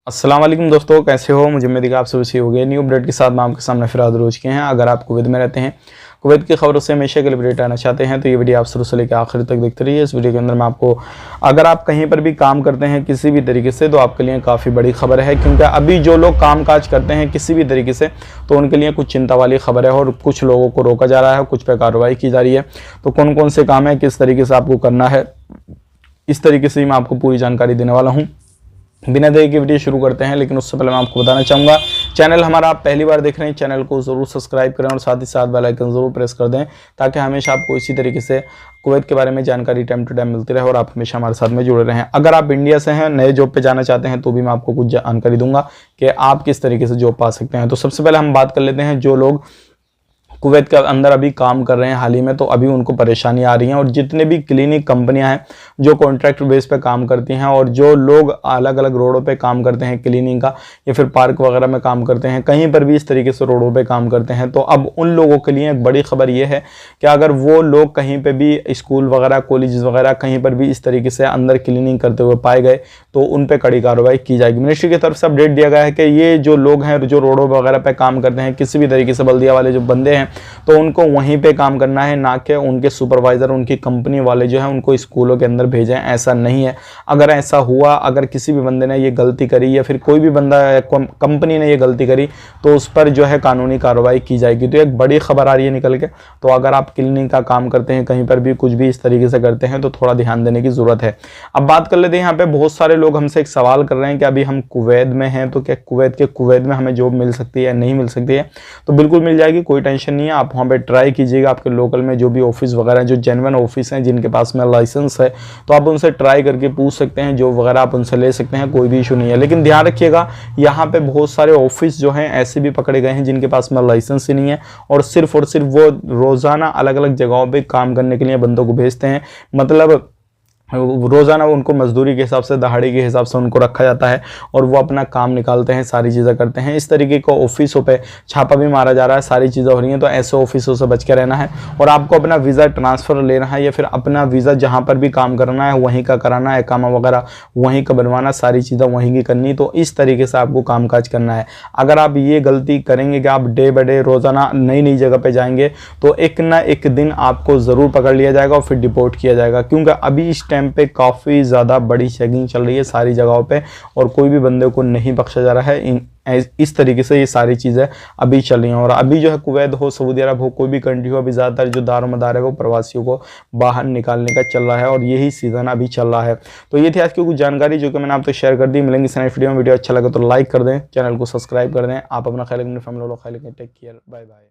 अस्सलाम वालेकुम दोस्तों, कैसे हो? मुझे उम्मीद है कि आप सब अच्छे हो गए। न्यू अपडेट के साथ मैं आपके सामने फिर हाजिर हो चुके हैं। अगर आप कुवैत में रहते हैं, कुवैत की खबरों से हमेशा के लिए अपडेट आना चाहते हैं तो ये वीडियो आप शुरू से लेकर आखिर तक देखते रहिए। इस वीडियो के अंदर मैं आपको, अगर आप कहीं पर भी काम करते हैं किसी भी तरीके से, तो आपके लिए काफ़ी बड़ी खबर है, क्योंकि अभी जो लोग काम काज करते हैं किसी भी तरीके से, तो उनके लिए कुछ चिंता वाली खबर है और कुछ लोगों को रोका जा रहा है, कुछ पर कार्रवाई की जा रही है। तो कौन कौन से काम है, किस तरीके से आपको करना है, इस तरीके से मैं आपको पूरी जानकारी देने वाला हूँ। बिना देरी के वीडियो शुरू करते हैं, लेकिन उससे पहले मैं आपको बताना चाहूँगा, चैनल हमारा आप पहली बार देख रहे हैं, चैनल को ज़रूर सब्सक्राइब करें और साथ ही साथ बेल आइकन ज़रूर प्रेस कर दें, ताकि हमेशा आपको इसी तरीके से कुवैत के बारे में जानकारी टाइम टू टाइम मिलती रहे और आप हमेशा हमारे साथ में जुड़े रहें। अगर आप इंडिया से हैं, नए जॉब पे जाना चाहते हैं, तो भी मैं आपको कुछ जानकारी दूंगा कि आप किस तरीके से जॉब पा सकते हैं। तो सबसे पहले हम बात कर लेते हैं, जो लोग कुवैत के अंदर अभी काम कर रहे हैं हाल ही में, तो अभी उनको परेशानी आ रही है। और जितने भी क्लिनिक कंपनियां हैं जो कॉन्ट्रैक्ट बेस पे काम करती हैं, और जो लोग अलग अलग रोडों पे काम करते हैं क्लीनिंग का, या फिर पार्क वगैरह में काम करते हैं, कहीं पर भी इस तरीके से रोडों पे काम करते हैं, तो अब उन लोगों के लिए एक बड़ी खबर ये है कि अगर वो लोग कहीं पर भी स्कूल वगैरह, कॉलेज वगैरह, कहीं पर भी इस तरीके से अंदर क्लीनिंग करते हुए पाए गए, तो उन पर कड़ी कार्रवाई की जाएगी। मिनिस्ट्री की तरफ से अपडेट दिया गया है कि ये जो लोग हैं जो रोडों वगैरह पे काम करते हैं, किसी भी तरीके से बल्दिया वाले जो बंदे हैं, तो उनको वहीं पे काम करना है, ना कि उनके सुपरवाइजर, उनकी कंपनी वाले जो है उनको स्कूलों के अंदर भेजें। ऐसा नहीं है। अगर ऐसा हुआ, अगर किसी भी बंदे ने ये गलती करी, या फिर कोई भी बंदा, कंपनी ने ये गलती करी, तो उस पर जो है कानूनी कार्रवाई की जाएगी। तो एक बड़ी खबर आ रही है निकल के। तो अगर आप क्लीनिंग का काम करते हैं, कहीं पर भी कुछ भी इस तरीके से करते हैं, तो थोड़ा ध्यान देने की जरूरत है। अब बात कर लेते हैं, यहाँ पे बहुत सारे लोग हमसे एक सवाल कर रहे हैं कि अभी हम कुवैत में हैं, तो क्या कुवैत में हमें जॉब मिल सकती है या नहीं मिल सकती है? तो बिल्कुल मिल जाएगी, कोई टेंशन नहीं है। आप वहाँ पे ट्राई कीजिएगा। आपके लोकल में जो भी ऑफिस वगैरह, जो जेन्युइन ऑफिस हैं, जिनके पास में लाइसेंस है, तो आप उनसे ट्राई करके पूछ सकते हैं, जो वगैरह आप उनसे ले सकते हैं, कोई भी इशू नहीं है। लेकिन ध्यान रखिएगा, यहाँ पे बहुत सारे ऑफिस जो हैं ऐसे भी पकड़े गए हैं जिनके पास में लाइसेंस ही नहीं है, और सिर्फ वो रोजाना अलग अलग जगहों पर काम करने के लिए बंदों को भेजते हैं। मतलब रोज़ाना उनको मजदूरी के हिसाब से, दहाड़ी के हिसाब से उनको रखा जाता है, और वो अपना काम निकालते हैं, सारी चीज़ें करते हैं। इस तरीके को ऑफिसों पे छापा भी मारा जा रहा है, सारी चीज़ें हो रही हैं। तो ऐसे ऑफिसों से बच के रहना है, और आपको अपना वीज़ा ट्रांसफ़र लेना है, या फिर अपना वीज़ा जहाँ पर भी काम करना है वहीं का कराना है, इकामा वगैरह वहीं का बनवाना, सारी चीज़ें वहीं की करनी। तो इस तरीके से आपको कामकाज करना है। अगर आप ये गलती करेंगे कि आप डे बाई डे रोज़ाना नई नई जगह पर जाएंगे, तो एक ना एक दिन आपको ज़रूर पकड़ लिया जाएगा और फिर डिपोर्ट किया जाएगा। क्योंकि अभी इस टाइम पे काफ़ी ज़्यादा बड़ी चेकिंग चल रही है सारी जगहों पे, और कोई भी बंदे को नहीं बख्शा जा रहा है। इस तरीके से ये सारी चीज़ें अभी चल रही हैं। और अभी जो है कुवैत हो, सऊदी अरब हो, कोई भी कंट्री हो, अभी ज़्यादातर जो दारोमदार है वो प्रवासियों को बाहर निकालने का चल रहा है, और यही सीज़न अभी चल रहा है। तो ये थी आज की कुछ जानकारी जो कि मैंने आपसे शेयर कर दी। मिलेंगे इस नेक्स्ट वीडियो में। वीडियो अच्छा लगा तो लाइक कर दें, चैनल को सब्सक्राइब कर दें। आप अपना ख्याल रखें, अपनी फैमिली वालों का ख्याल रखें। Take care, bye bye.